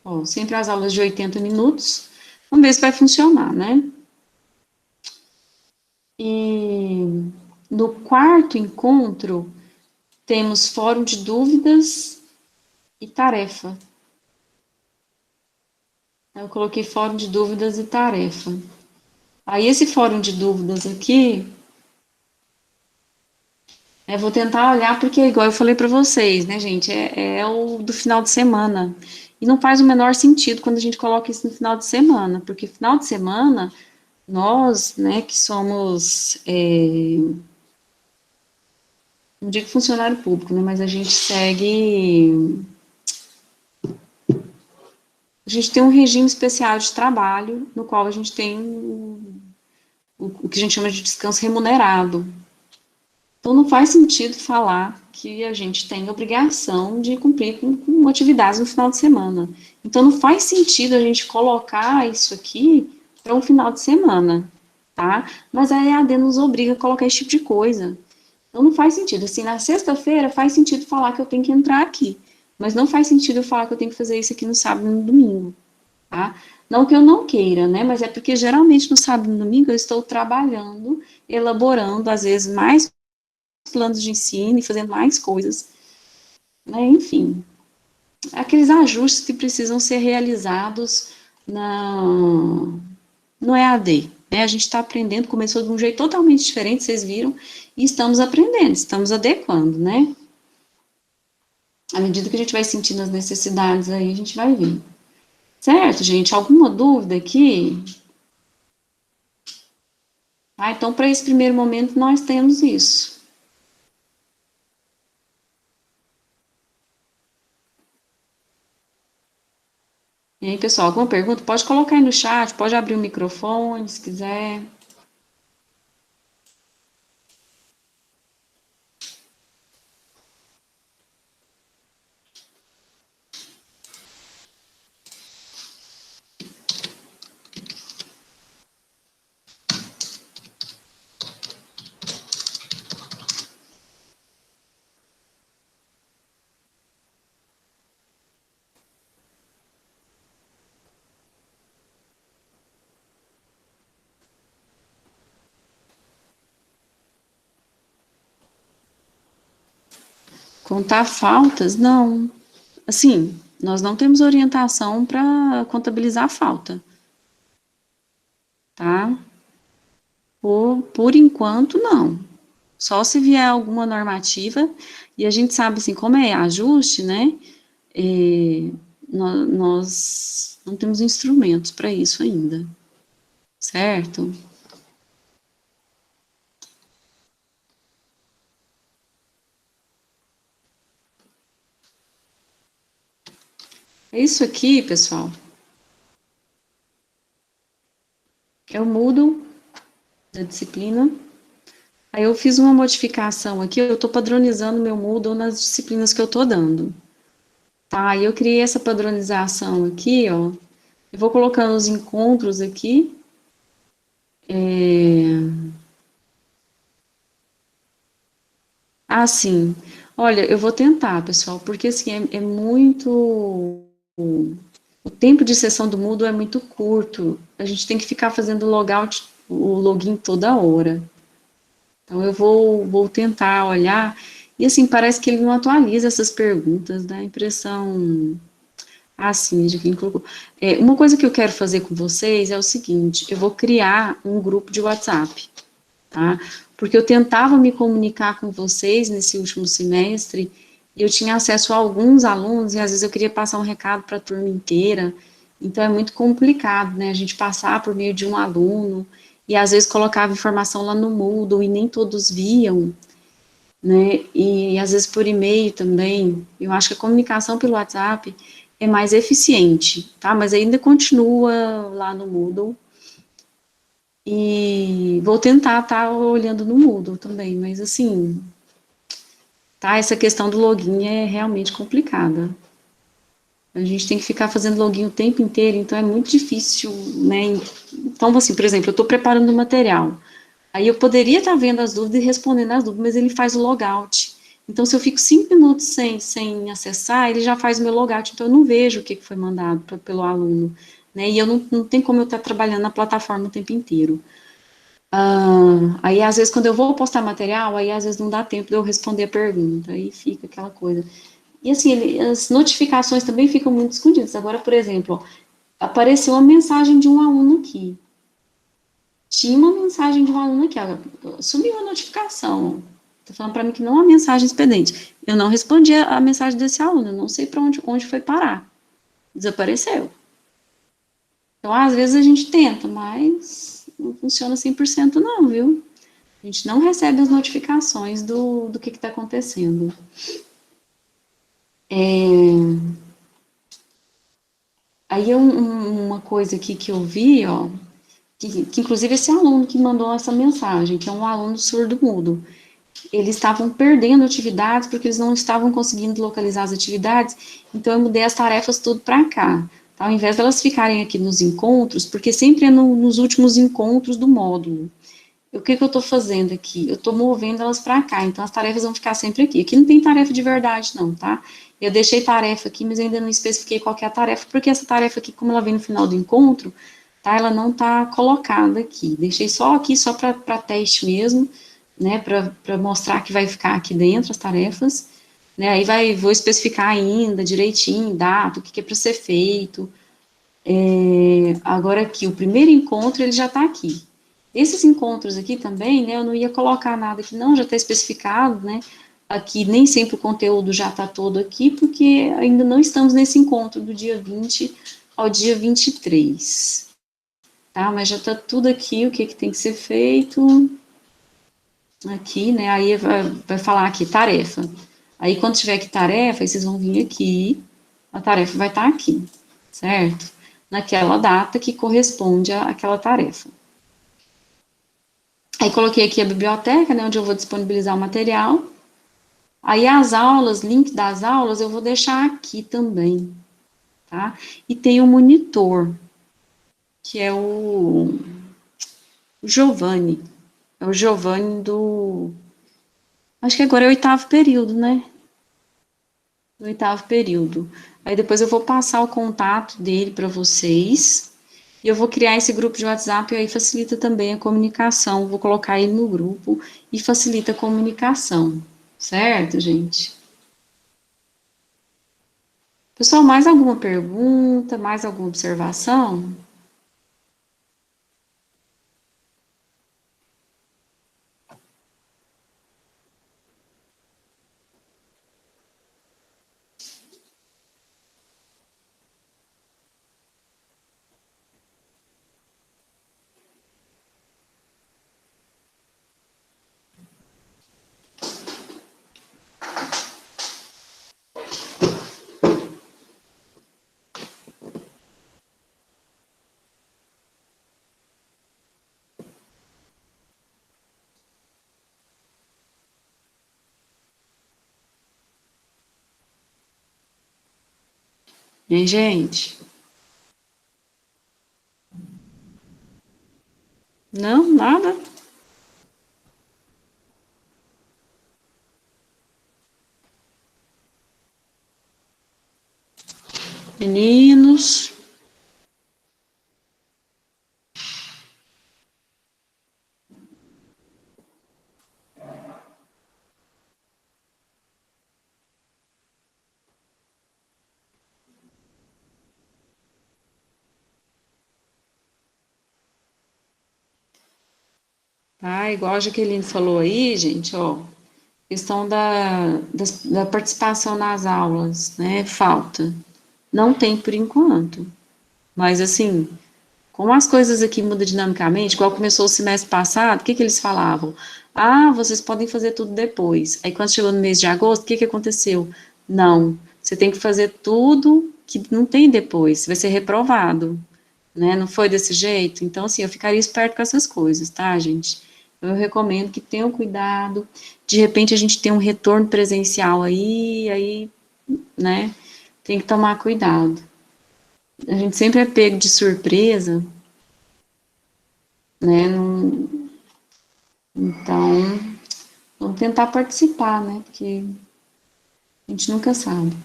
Ó, sempre as aulas de 80 minutos. Vamos ver se vai funcionar, né? E no quarto encontro, temos fórum de dúvidas e tarefa. Eu coloquei fórum de dúvidas e tarefa. Aí, esse fórum de dúvidas aqui, vou tentar olhar, porque, igual eu falei para vocês, né, gente, é o do final de semana. E não faz o menor sentido quando a gente coloca isso no final de semana, porque final de semana, nós, né, que somos, não digo funcionário público, né, mas a gente segue, a gente tem um regime especial de trabalho, no qual a gente tem o que a gente chama de descanso remunerado. Então, não faz sentido falar que a gente tem obrigação de cumprir com atividades no final de semana. Então, não faz sentido a gente colocar isso aqui para um final de semana, tá? Mas a EAD nos obriga a colocar esse tipo de coisa. Então, não faz sentido. Assim, na sexta-feira faz sentido falar que eu tenho que entrar aqui, mas não faz sentido eu falar que eu tenho que fazer isso aqui no sábado e no domingo, tá? Não que eu não queira, né? Mas é porque geralmente no sábado e no domingo eu estou trabalhando, elaborando, às vezes, mais planos de ensino e fazendo mais coisas, né? Enfim, aqueles ajustes que precisam ser realizados na, no EAD. Né? A gente está aprendendo, começou de um jeito totalmente diferente, vocês viram, e estamos aprendendo, estamos adequando, né? À medida que a gente vai sentindo as necessidades aí, a gente vai ver. Certo, gente? Alguma dúvida aqui? Ah, então, para esse primeiro momento, nós temos isso. E aí, pessoal, alguma pergunta? Pode colocar aí no chat, pode abrir o microfone, se quiser. Contar faltas? Não. Assim, nós não temos orientação para contabilizar a falta, tá? Por enquanto, não. Só se vier alguma normativa, e a gente sabe, assim, como é ajuste, né, nós não temos instrumentos para isso ainda, certo? É isso aqui, pessoal, é o Moodle da disciplina. Aí eu fiz uma modificação aqui, eu estou padronizando meu Moodle nas disciplinas que eu estou dando. Tá, aí eu criei essa padronização aqui, ó. Eu vou colocando os encontros aqui. Ah, sim. Olha, eu vou tentar, pessoal, porque assim, é muito. O tempo de sessão do Moodle é muito curto. A gente tem que ficar fazendo logout, o login toda hora. Então eu vou tentar olhar. E assim, parece que ele não atualiza essas perguntas, dá a impressão. Ah, sim, de quem colocou. Uma coisa que eu quero fazer com vocês é o seguinte: eu vou criar um grupo de WhatsApp, tá? Porque eu tentava me comunicar com vocês nesse último semestre e eu tinha acesso a alguns alunos e às vezes eu queria passar um recado para a turma inteira. Então é muito complicado, né? A gente passar por meio de um aluno e às vezes colocava informação lá no Moodle e nem todos viam, né? E às vezes por e-mail também. Eu acho que a comunicação pelo WhatsApp é mais eficiente, tá? Mas ainda continua lá no Moodle. E vou tentar estar olhando no Moodle também, mas assim, tá? Essa questão do login é realmente complicada. A gente tem que ficar fazendo login o tempo inteiro, então é muito difícil, né? Então, assim, por exemplo, eu estou preparando o material. Aí eu poderia estar vendo as dúvidas e respondendo as dúvidas, mas ele faz o logout. Então, se eu fico 5 minutos sem acessar, ele já faz o meu logout, então eu não vejo o que foi mandado pelo aluno, né? E eu não tem como eu estar trabalhando na plataforma o tempo inteiro. Aí, às vezes, quando eu vou postar material, aí às vezes não dá tempo de eu responder a pergunta, aí fica aquela coisa. E assim, as notificações também ficam muito escondidas. Agora, por exemplo, ó, apareceu uma mensagem de um aluno aqui. Tinha uma mensagem de um aluno aqui, ó, sumiu a notificação. Tá falando para mim que não há mensagem expedente. Eu não respondi a mensagem desse aluno, eu não sei para onde foi parar. Desapareceu. Então, às vezes a gente tenta, mas não funciona 100% não, viu? A gente não recebe as notificações do que está acontecendo. Aí uma coisa aqui que eu vi, ó, que inclusive esse aluno que mandou essa mensagem, que é um aluno surdo-mudo, eles estavam perdendo atividades porque eles não estavam conseguindo localizar as atividades, então eu mudei as tarefas tudo para cá. Tá? Ao invés delas ficarem aqui nos encontros, porque sempre é nos últimos encontros do módulo. O que eu estou fazendo aqui? Eu estou movendo elas para cá, então as tarefas vão ficar sempre aqui. Aqui não tem tarefa de verdade, não, tá? Eu deixei tarefa aqui, mas ainda não especifiquei qual que é a tarefa, porque essa tarefa aqui, como ela vem no final do encontro, tá? Ela não está colocada aqui. Deixei só aqui, só para teste mesmo, né? Para mostrar que vai ficar aqui dentro as tarefas, né? Vou especificar ainda direitinho, data, o que é para ser feito. Agora aqui, o primeiro encontro, ele já está aqui. Esses encontros aqui também, né, eu não ia colocar nada aqui, não, já está especificado, né, aqui nem sempre o conteúdo já está todo aqui, porque ainda não estamos nesse encontro do dia 20 ao dia 23, tá, mas já está tudo aqui, o que tem que ser feito, aqui, né, aí vai falar aqui, tarefa, aí quando tiver aqui tarefa, aí vocês vão vir aqui, a tarefa vai estar aqui, certo? Naquela data que corresponde àquela tarefa. Aí coloquei aqui a biblioteca, né, onde eu vou disponibilizar o material. Aí as aulas, link das aulas, eu vou deixar aqui também, tá? E tem o monitor, que é o Giovanni. É o Giovanni do. Acho que agora é o oitavo período, né? Do oitavo período. Aí depois eu vou passar o contato dele para vocês. E eu vou criar esse grupo de WhatsApp e aí facilita também a comunicação. Vou colocar ele no grupo e facilita a comunicação. Certo, gente? Pessoal, mais alguma pergunta, mais alguma observação? Hein, gente? Não, nada. Meninos. Tá, igual a Jaqueline falou aí, gente, ó, questão da participação nas aulas, né? Falta. Não tem por enquanto. Mas assim, como as coisas aqui mudam dinamicamente, igual começou o semestre passado, o que que eles falavam? Ah, vocês podem fazer tudo depois. Aí quando chegou no mês de agosto, o que que aconteceu? Não, você tem que fazer tudo que não tem depois, você vai ser reprovado, né? Não foi desse jeito? Então, assim, eu ficaria esperto com essas coisas, tá, gente? Eu recomendo que tenham cuidado. De repente a gente tem um retorno presencial aí, né? Tem que tomar cuidado. A gente sempre é pego de surpresa, né? Então, vamos tentar participar, né? Porque a gente nunca sabe.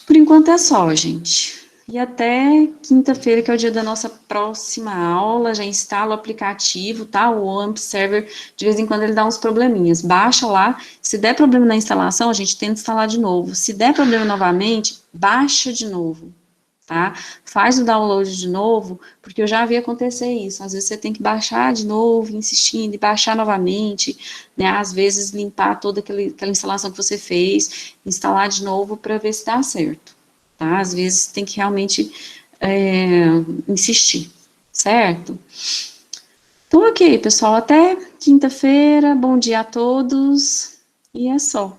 Por enquanto é só, gente. E até quinta-feira, que é o dia da nossa próxima aula, já instala o aplicativo, tá? O AMP Server, de vez em quando ele dá uns probleminhas. Baixa lá. Se der problema na instalação, a gente tenta instalar de novo. Se der problema novamente, baixa de novo, tá? Faz o download de novo, porque eu já vi acontecer isso. Às vezes você tem que baixar de novo, insistindo, e baixar novamente, né? Às vezes limpar toda aquela instalação que você fez, instalar de novo para ver se dá certo, tá? Às vezes tem que realmente insistir, certo? Então, ok, pessoal, até quinta-feira, bom dia a todos, e é só.